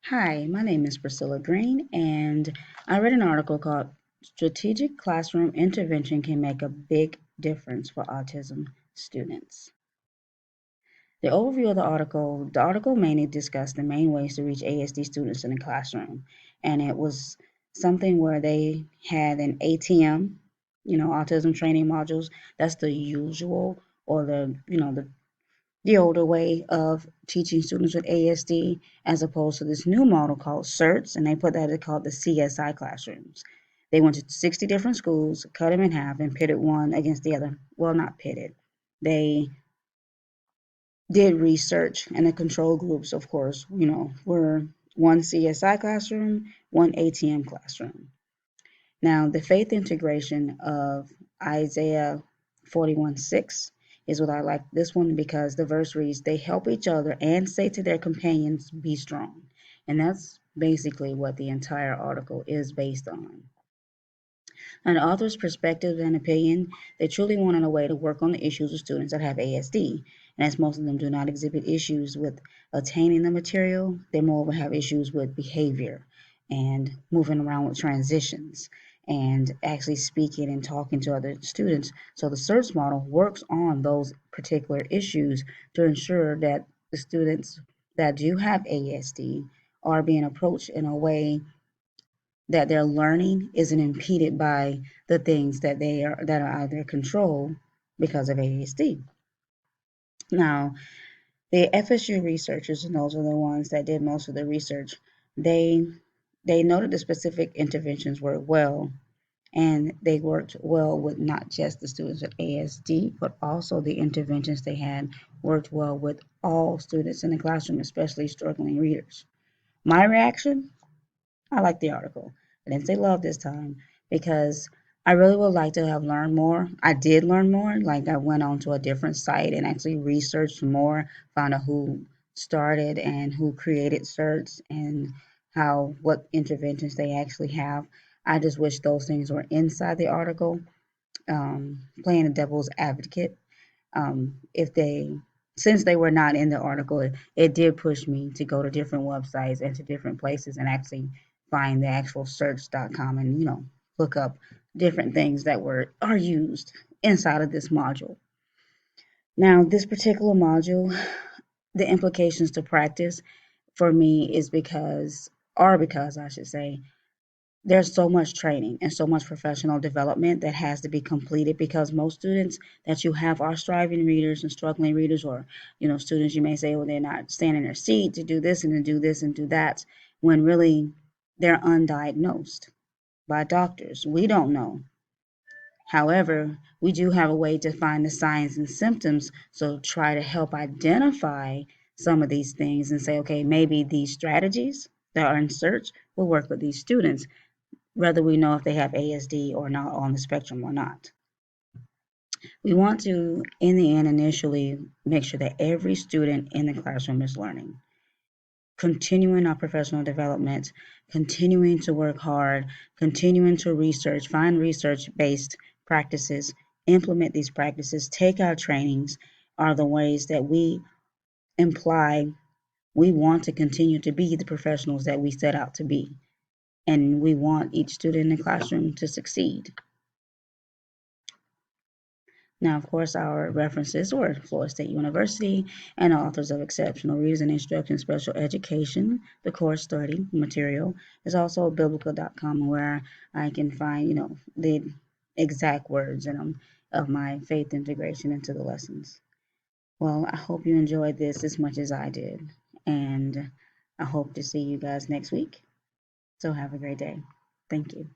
Hi, my name is Priscilla Green, and I read an article called Strategic Classroom Intervention Can Make a Big Difference for Autism Students. The article mainly discussed the main ways to reach ASD students in the classroom. And it was something where they had an ATM, autism training modules. That's the usual or the older way of teaching students with ASD, as opposed to this new model called CERTs, and they put that called the CSI classrooms. They went to 60 different schools, cut them in half, and pitted one against the other. Well, not pitted. They did research, and the control groups, of course, were one CSI classroom, one ATM classroom. Now, the faith integration of Isaiah 41:6 is what I like this one because the verse reads, they help each other and say to their companions, be strong. And that's basically what the entire article is based on. An author's perspective and opinion, they truly wanted a way to work on the issues of students that have ASD. And as most of them do not exhibit issues with attaining the material, they more have issues with behavior and moving around with transitions and actually speaking and talking to other students. So the search model works on those particular issues to ensure that the students that do have ASD are being approached in a way that their learning isn't impeded by the things that are out of their control because of ASD. Now, the FSU researchers, and those are the ones that did most of the research, they they noted the specific interventions worked well, and they worked well with not just the students with ASD, but also the interventions they had worked well with all students in the classroom, especially struggling readers. My reaction, I like the article. I didn't say love this time because I really would like to have learned more. I did learn more. Like I went on to a different site and actually researched more, found out who started and who created certs and what interventions they actually have. I just wish those things were inside the article. Playing a devil's advocate, if they since they were not in the article, it did push me to go to different websites and to different places and actually find the actual search.com and look up different things that are used inside of this module. Now, this particular module, the implications to practice for me because I should say, there's so much training and so much professional development that has to be completed because most students that you have are striving readers and struggling readers, or students you may say, well, they're not staying in their seat to do this and to do this and do that, when really they're undiagnosed by doctors. We don't know. However, we do have a way to find the signs and symptoms, so try to help identify some of these things and say, okay, maybe these strategies that are in search will work with these students, whether we know if they have ASD or not on the spectrum or not. We want to, in the end, initially make sure that every student in the classroom is learning, continuing our professional development, continuing to work hard, continuing to research, find research-based practices, implement these practices, take our trainings are the ways that we imply we want to continue to be the professionals that we set out to be. And we want each student in the classroom to succeed. Now, of course, our references were Florida State University and authors of Exceptional Readers and Instruction Special Education. The course study material is also biblical.com, where I can find, the exact words in them of my faith integration into the lessons. Well, I hope you enjoyed this as much as I did, and I hope to see you guys next week. So have a great day. Thank you.